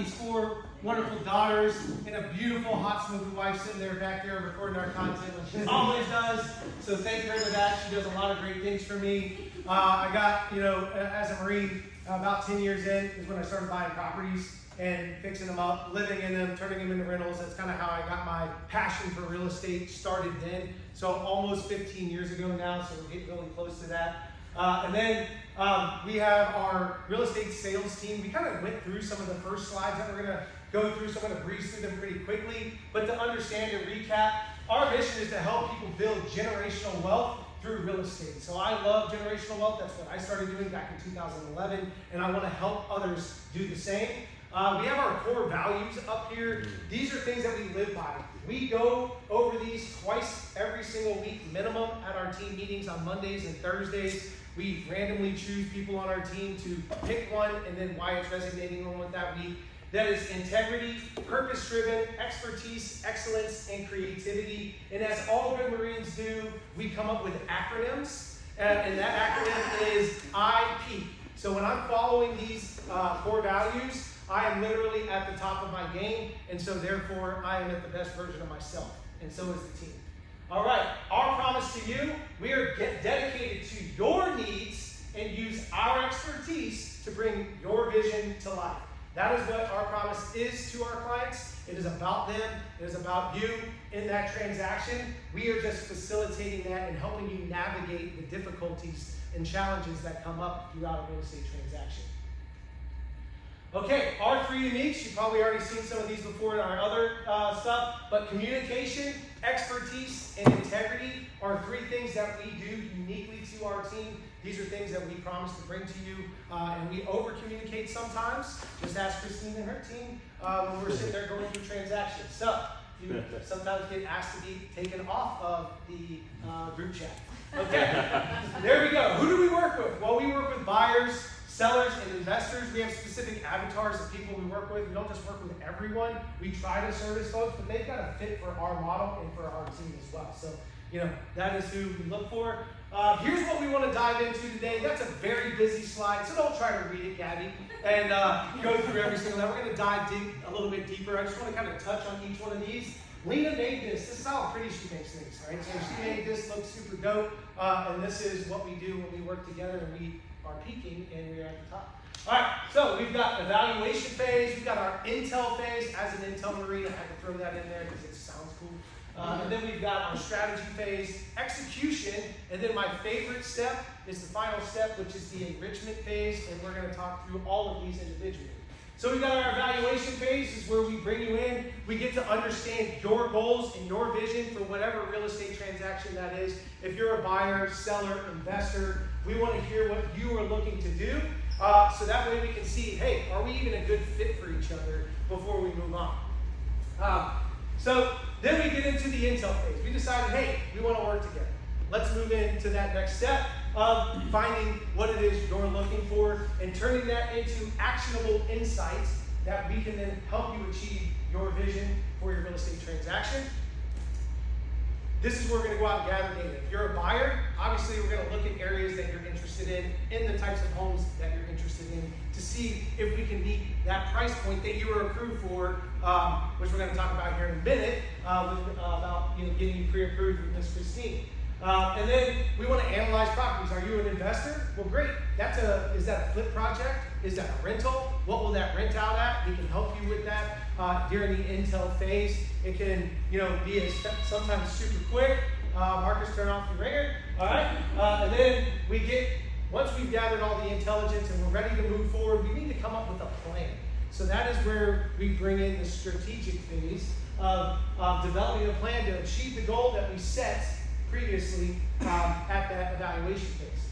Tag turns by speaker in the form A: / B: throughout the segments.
A: these 4 wonderful daughters and a beautiful, hot, smoky wife sitting there back there recording our content, which she always does. So thank her for that. She does a lot of great things for me. I got, as a Marine, about 10 years in is when I started buying properties and fixing them up, living in them, turning them into rentals. That's kind of how I got my passion for real estate started then. So almost 15 years ago now, so we're getting really close to that. And then we have our real estate sales team. We kind of went through some of the first slides that we're going to go through, so I'm going to breeze through them pretty quickly. But to understand and recap, our mission is to help people build generational wealth through real estate. So I love generational wealth. That's what I started doing back in 2011, and I want to help others do the same. We have our core values up here. These are things that we live by. We go over these twice every single week minimum at our team meetings on Mondays and Thursdays. We randomly choose people on our team to pick one and then why it's resonating on with that week. That is integrity, purpose-driven, expertise, excellence, and creativity. And as all good Marines do, we come up with acronyms. And that acronym is IP. So when I'm following these core values, I am literally at the top of my game. And so therefore, I am at the best version of myself. And so is the team. All right, our promise to you, we are dedicated to your needs and use our expertise to bring your vision to life. That is what our promise is to our clients. It is about them. It is about you in that transaction. We are just facilitating that and helping you navigate the difficulties and challenges that come up throughout a real estate transaction. Okay, our 3 uniques. You've probably already seen some of these before in our other stuff, but communication, expertise, and integrity are 3 things that we do uniquely to our team. These are things that we promise to bring to you, and we over-communicate sometimes. Just ask Christine and her team when we're sitting there going through transactions. So, you sometimes get asked to be taken off of the group chat. Okay, there we go. Who do we work with? Well, we work with buyers, sellers, and investors. We have specific avatars of people we work with. We don't just work with everyone. We try to service folks, but they've got to fit for our model and for our team as well. So, that is who we look for. Here's what we want to dive into today. That's a very busy slide, so don't try to read it, Gabby, and go through every single one. We're going to dive a little bit deeper. I just want to kind of touch on each one of these. Lena made this. This is how pretty she makes things, right? So she made this look super dope, and this is what we do when we work together and we are peaking and we're at the top. All right, so we've got evaluation phase. We've got our intel phase. As an intel Marine, I had to throw that in there because it sounds cool. And then we've got our strategy phase, execution, and then my favorite step is the final step, which is the enrichment phase, and we're going to talk through all of these individually. So we've got our evaluation phase, is where we bring you in. We get to understand your goals and your vision for whatever real estate transaction that is. If you're a buyer, seller, investor, we want to hear what you are looking to do, so that way we can see, hey, are we even a good fit for each other before we move on? So then we get into the intel phase. We decided, hey, we want to work together. Let's move into that next step of finding what it is you're looking for and turning that into actionable insights that we can then help you achieve your vision for your real estate transaction. This is where we're going to go out and gather data. If you're a buyer, obviously we're going to look at areas that you're interested in the types of homes that you're interested in, to see if we can meet that price point that you were approved for, which we're going to talk about here in a minute, about getting you pre-approved with Ms. Christine. And then we want to analyze properties. Are you an investor? Well, great. Is that a flip project? Is that a rental? What will that rent out at? We can help you with that during the intel phase. It can, be sometimes super quick. Marcus, turn off your ringer. All right. And then once we've gathered all the intelligence and we're ready to move forward, we need to come up with a plan. So that is where we bring in the strategic phase of developing a plan to achieve the goal that we set previously at that evaluation phase.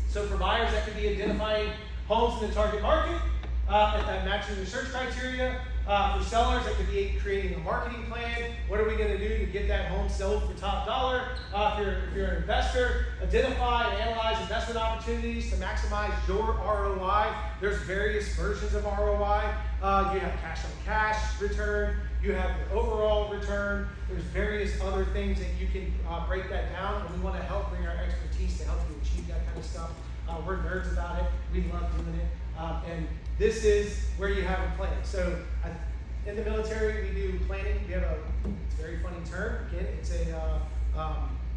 A: So for buyers, that could be identifying homes in the target market that matches your search criteria. For sellers, that could be creating a marketing plan. What are we going to do to get that home sold for top dollar? If you're an investor, identify and analyze investment opportunities to maximize your ROI. There's various versions of ROI. You have cash on cash return. You have the overall return. There's various other things that you can break that down, and we want to help bring our expertise to help you achieve that kind of stuff. We're nerds about it. We love doing it. And this is where you have a plan. So in the military, we do planning. We have it's a very funny term. Again, it's a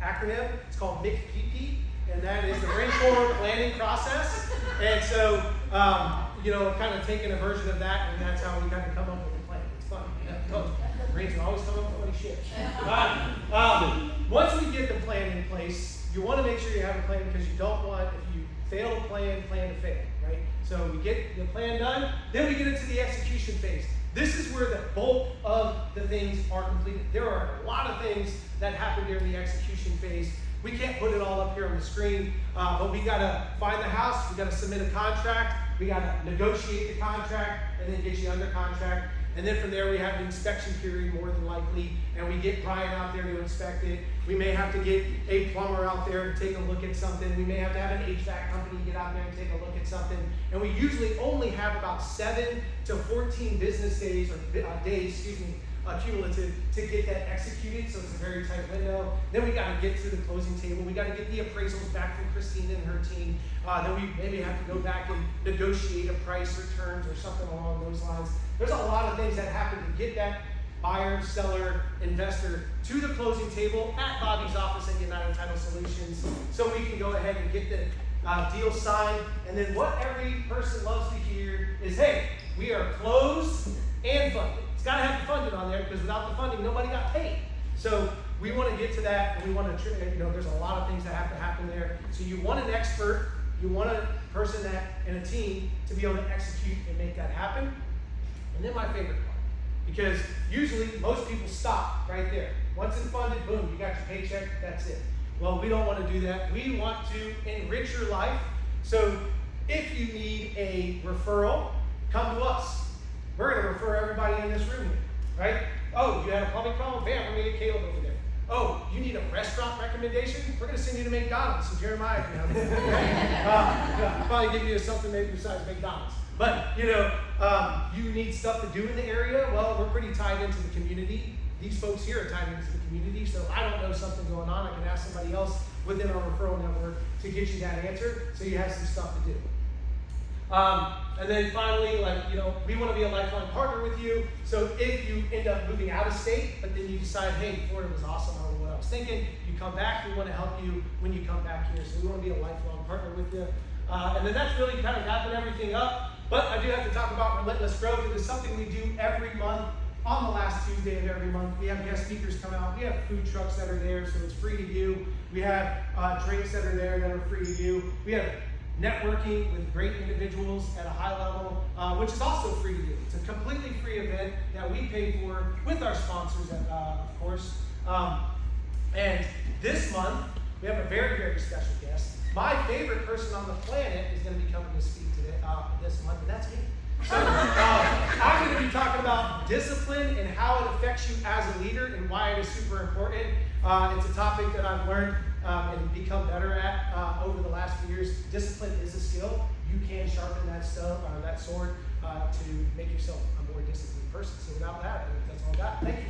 A: acronym. It's called MCPP, and that is the Marine Corps planning process. And so, kind of taking a version of that, and that's how we kind of come up with a plan. It's fun. Marines are always coming up with funny shit. Once we get the plan in place, you want to make sure you have a plan, because you don't want, if you fail to plan to fail, right? So we get the plan done, then we get into the execution phase. This is where the bulk of the things are completed. There are a lot of things that happen during the execution phase. We can't put it all up here on the screen, but we gotta find the house, we gotta submit a contract, we gotta negotiate the contract, and then get you under contract. And then from there, we have the inspection period, more than likely, and we get Brian out there to inspect it. We may have to get a plumber out there to take a look at something. We may have to have an HVAC company get out there and take a look at something. And we usually only have about 7 to 14 business days, or cumulative, to get that executed, so it's a very tight window. Then we got to get to the closing table. We got to get the appraisals back from Christina and her team. Then we maybe have to go back and negotiate a price or terms or something along those lines. There's a lot of things that happen to get that buyer, seller, investor to the closing table at Bobby's office at United Title Solutions, so we can go ahead and get the deal signed. And then what every person loves to hear is, hey, we are closed and funded. It's got to have the funding on there, because without the funding, nobody got paid. So we want to get to that, and we want to, there's a lot of things that have to happen there. So you want an expert, you want a person and a team to be able to execute and make that happen. And then my favorite part, because usually most people stop right there. Once it's funded, boom, you got your paycheck, that's it. Well, we don't want to do that. We want to enrich your life. So if you need a referral, come to us. We're going to refer everybody in this room here, right? Oh, you had a plumbing problem? Bam, we're going to get Caleb over there. Oh, you need a restaurant recommendation? We're going to send you to McDonald's. So Jeremiah can have it. I'll probably give you something maybe besides McDonald's. But, you need stuff to do in the area. Well, we're pretty tied into the community. These folks here are tied into the community, so if I don't know something going on, I can ask somebody else within our referral network to get you that answer, so you have some stuff to do. And then finally, we want to be a lifelong partner with you. So if you end up moving out of state, but then you decide, hey, Florida was awesome, I don't know what I was thinking, you come back, we want to help you when you come back here. So we want to be a lifelong partner with you. And then that's really kind of wrapping everything up. But I do have to talk about Relentless Growth. It is something we do every month. On the last Tuesday of every month, we have guest speakers come out. We have food trucks that are there, so it's free to do. We have drinks that are there that are free to do. We have networking with great individuals at a high level, which is also free to do. It's a completely free event that we pay for with our sponsors, of course. And this month, we have a very, very special guest. My favorite person on the planet is going to be coming to speak today, this month, and that's me. So I'm going to be talking about discipline and how it affects you as a leader and why it is super important. It's a topic that I've learned and become better at over the last few years. Discipline is a skill. You can sharpen that sword to make yourself a more disciplined person. So without that, that's all I got. Thank you.